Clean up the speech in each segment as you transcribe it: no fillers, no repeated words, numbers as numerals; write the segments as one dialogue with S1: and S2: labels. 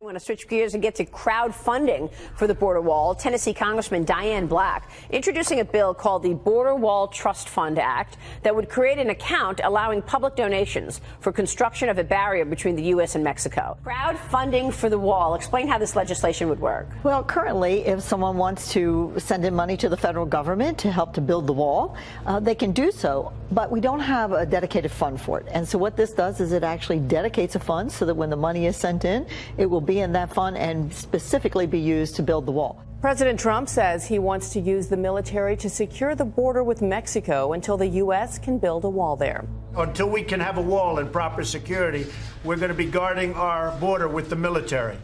S1: I want to switch gears and get to crowdfunding for the border wall. Tennessee Congressman Diane Black introducing a bill called the Border Wall Trust Fund Act that would create an account allowing public donations for construction of a barrier between the U.S. and Mexico. Crowdfunding for the wall. Explain how this legislation would work.
S2: Well, currently, if someone wants to send in money to the federal government to help to build the wall, they can do so. But we don't have a dedicated fund for it. And so what this does is it actually dedicates a fund so that when the money is sent in, it will be in that fund and specifically be used to build the wall.
S3: President Trump says he wants to use the military to secure the border with Mexico until the U.S. can build a wall there.
S4: Until we can have a wall and proper security, we're going to be guarding our border with the military.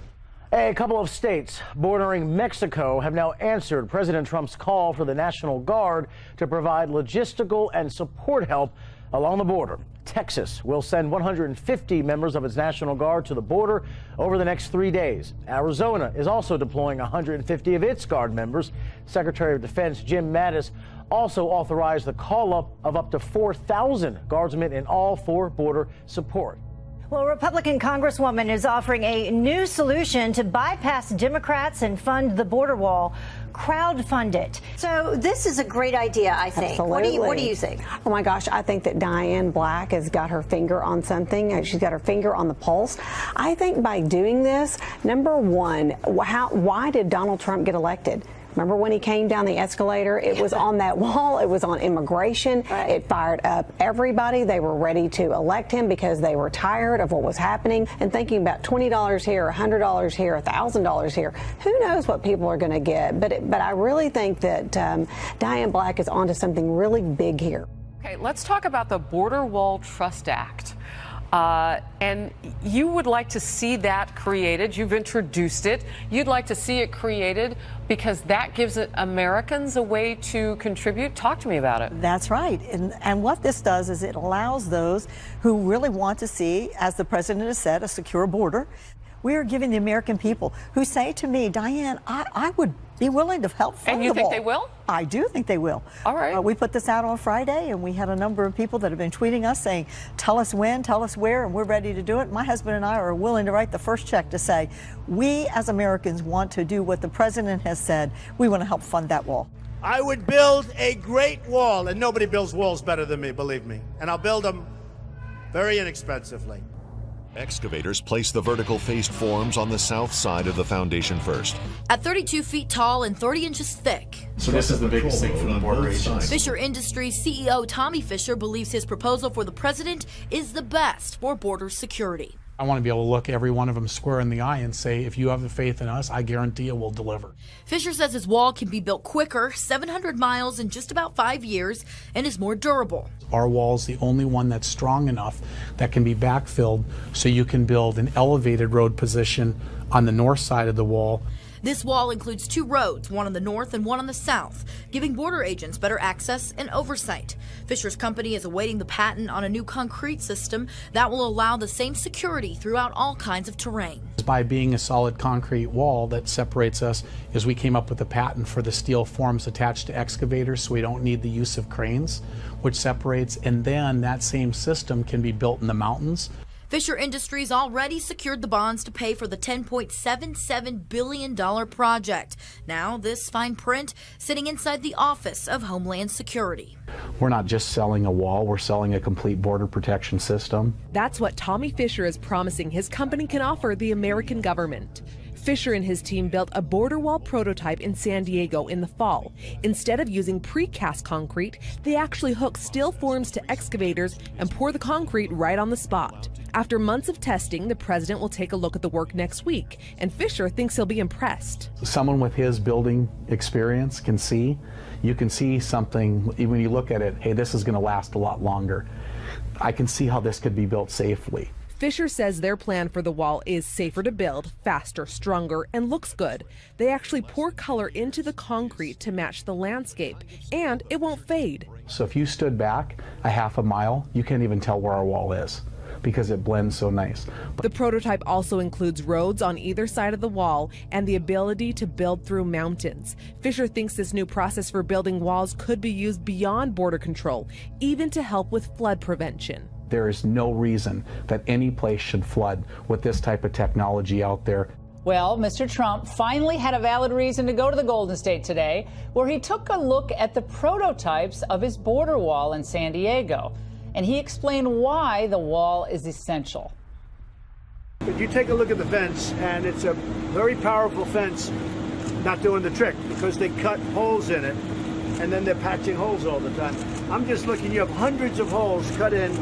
S5: A couple of states bordering Mexico have now answered President Trump's call for the National Guard to provide logistical and support help along the border. Texas will send 150 members of its National Guard to the border over the next 3 days. Arizona is also deploying 150 of its Guard members. Secretary of Defense Jim Mattis also authorized the call-up of up to 4,000 Guardsmen in all for border support.
S6: Well, a Republican Congresswoman is offering a new solution to bypass Democrats and fund the border wall. Crowdfund it.
S1: So this is a great idea, I think.
S7: Absolutely.
S1: What do you think?
S7: Oh my gosh, I think that Diane Black has got her finger on something. She's got her finger on the pulse. I think by doing this, number one, why did Donald Trump get elected? Remember when he came down the escalator? It was on that wall. It was on immigration. Right. It fired up everybody. They were ready to elect him because they were tired of what was happening and thinking about $20 here, $100 here, $1,000 here. Who knows what people are going to get? But I really think that Diane Black is onto something really big here.
S3: Okay, let's talk about the Border Wall Trust Act. And you would like to see that created. You've introduced it. You'd like to see it created because that gives Americans a way to contribute. Talk to me about it.
S2: That's right. And what this does is it allows those who really want to see, as the president has said, a secure border. We are giving the American people who say to me, Diane, I would be willing to help fund the wall.
S3: And you think they will?
S2: I do think they will.
S3: All right.
S2: We put this out on Friday, and we had a number of people that have been tweeting us saying, tell us when, tell us where, and we're ready to do it. My husband and I are willing to write the first check to say, we as Americans want to do what the president has said. We want to help fund that wall.
S4: I would build a great wall, and nobody builds walls better than me, believe me. And I'll build them very inexpensively.
S8: Excavators place the vertical-faced forms on the south side of the foundation first.
S9: At 32 feet tall and 30 inches thick.
S10: So this is the biggest thing for the border agents.
S9: Fisher Industries CEO Tommy Fisher believes his proposal for the president is the best for border security.
S10: I want to be able to look every one of them square in the eye and say, if you have the faith in us, I guarantee it will deliver.
S9: Fisher says his wall can be built quicker, 700 miles in just about 5 years, and is more durable.
S10: Our wall is the only one that's strong enough that can be backfilled so you can build an elevated road position on the north side of the wall.
S9: This wall includes 2 roads, one on the north and one on the south, giving border agents better access and oversight. Fisher's company is awaiting the patent on a new concrete system that will allow the same security throughout all kinds of terrain.
S10: By being a solid concrete wall that separates us, is we came up with a patent for the steel forms attached to excavators, so we don't need the use of cranes, which separates, and then that same system can be built in the mountains.
S9: Fisher Industries already secured the bonds to pay for the $10.77 billion project. Now this fine print sitting inside the Office of Homeland Security.
S10: We're not just selling a wall, we're selling a complete border protection system.
S11: That's what Tommy Fisher is promising his company can offer the American government. Fisher and his team built a border wall prototype in San Diego in the fall. Instead of using precast concrete, they actually hook steel forms to excavators and pour the concrete right on the spot. After months of testing, the president will take a look at the work next week, and Fisher thinks he'll be impressed.
S10: Someone with his building experience can see, you can see something, when you look at it, hey, this is going to last a lot longer. I can see how this could be built safely.
S11: Fisher says their plan for the wall is safer to build, faster, stronger, and looks good. They actually pour color into the concrete to match the landscape, and it won't fade.
S10: So if you stood back a half a mile, you can't even tell where our wall is, because it blends so nice.
S11: The prototype also includes roads on either side of the wall and the ability to build through mountains. Fisher thinks this new process for building walls could be used beyond border control, even to help with flood prevention.
S10: There is no reason that any place should flood with this type of technology out there.
S12: Well, Mr. Trump finally had a valid reason to go to the Golden State today, where he took a look at the prototypes of his border wall in San Diego. And he explained why the wall is essential.
S4: If you take a look at the fence, and it's a very powerful fence, not doing the trick because they cut holes in it, and then they're patching holes all the time. I'm just looking, you have hundreds of holes cut in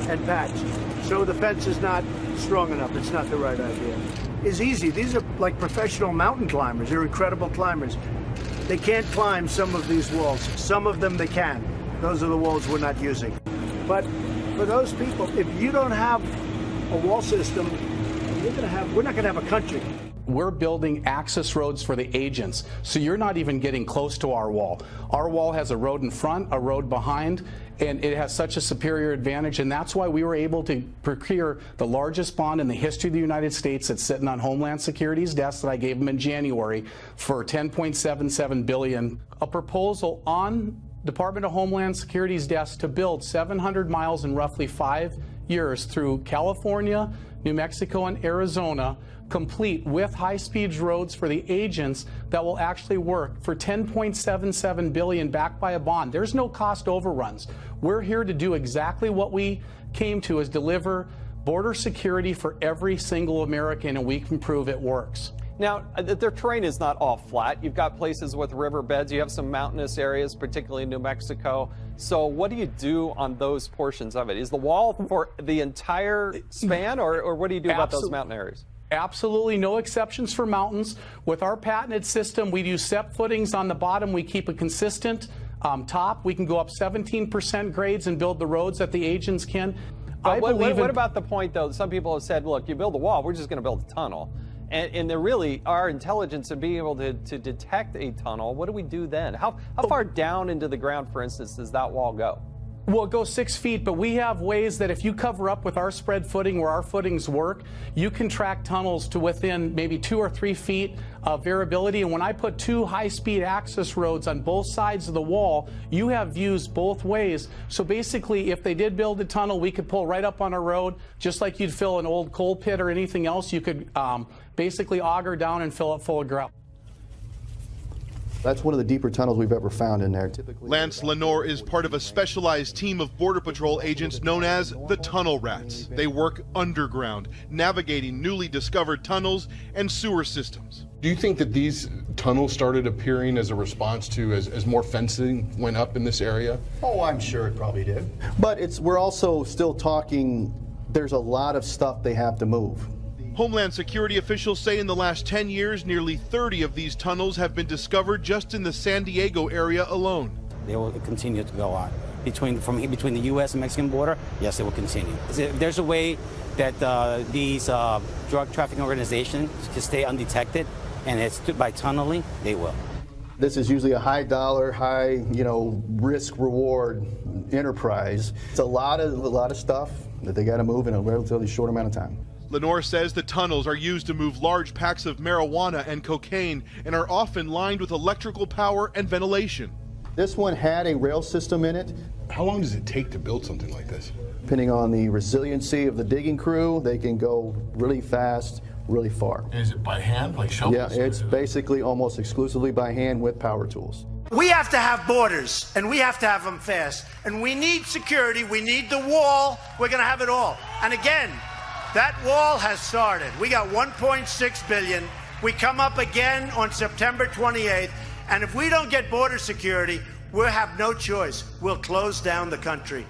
S4: and patched. So the fence is not strong enough. It's not the right idea. It's easy. These are like professional mountain climbers. They're incredible climbers. They can't climb some of these walls. Some of them they can. Those are the walls we're not using. But for those people, if you don't have a wall system, we're not going to have a country.
S10: We're building access roads for the agents, so you're not even getting close to our wall. Our wall has a road in front, a road behind, and it has such a superior advantage, and that's why we were able to procure the largest bond in the history of the United States that's sitting on Homeland Security's desk that I gave them in January for $10.77 billion. A proposal on Department of Homeland Security's desk to build 700 miles in roughly 5 years through California, New Mexico, and Arizona, complete with high-speed roads for the agents that will actually work for $10.77 billion backed by a bond. There's no cost overruns. We're here to do exactly what we came to, is deliver border security for every single American, and we can prove it works.
S13: Now, their terrain is not all flat. You've got places with riverbeds. You have some mountainous areas, particularly in New Mexico. So what do you do on those portions of it? Is the wall for the entire span, or what do you do about those mountain areas?
S10: Absolutely no exceptions for mountains. With our patented system, we use step footings on the bottom. We keep a consistent top. We can go up 17% grades and build the roads that the agents can.
S13: But what about the point, though? Some people have said, look, you build a wall, we're just going to build a tunnel. And there really are intelligence in being able to detect a tunnel. What do we do then? How far down into the ground, for instance, does that wall go?
S10: Well, it goes 6 feet, but we have ways that if you cover up with our spread footing where our footings work, you can track tunnels to within maybe 2 or 3 feet of variability. And when I put 2 high-speed access roads on both sides of the wall, you have views both ways. So basically, if they did build a tunnel, we could pull right up on a road, just like you'd fill an old coal pit or anything else. You could basically auger down and fill it full of gravel.
S14: That's one of the deeper tunnels we've ever found in there. Typically,
S15: Lance Lenore is part of a specialized team of Border Patrol agents known as the Tunnel Rats. They work underground, navigating newly discovered tunnels and sewer systems.
S16: Do you think that these tunnels started appearing as a response to as more fencing went up in this area?
S14: Oh, I'm sure it probably did. But we're also still talking, there's a lot of stuff they have to move.
S15: Homeland Security officials say in the last 10 years, nearly 30 of these tunnels have been discovered just in the San Diego area alone.
S17: They will continue to go on. Between the U.S. and Mexican border, yes, it will continue. If there's a way that these drug trafficking organizations can stay undetected, and it's by tunneling, they will.
S14: This is usually a high dollar, high risk reward enterprise. It's a lot of stuff that they got to move in a relatively short amount of time.
S15: Lenore says the tunnels are used to move large packs of marijuana and cocaine and are often lined with electrical power and ventilation.
S14: This one had a rail system in it.
S16: How long does it take to build something like this?
S14: Depending on the resiliency of the digging crew, they can go really fast, really far.
S16: And is it by hand, like shovels?
S14: Yeah, it's basically almost exclusively by hand with power tools.
S4: We have to have borders, and we have to have them fast. And we need security. We need the wall. We're going to have it all. And again, that wall has started. We got $1.6 billion. We come up again on September 28th. And if we don't get border security, we'll have no choice. We'll close down the country.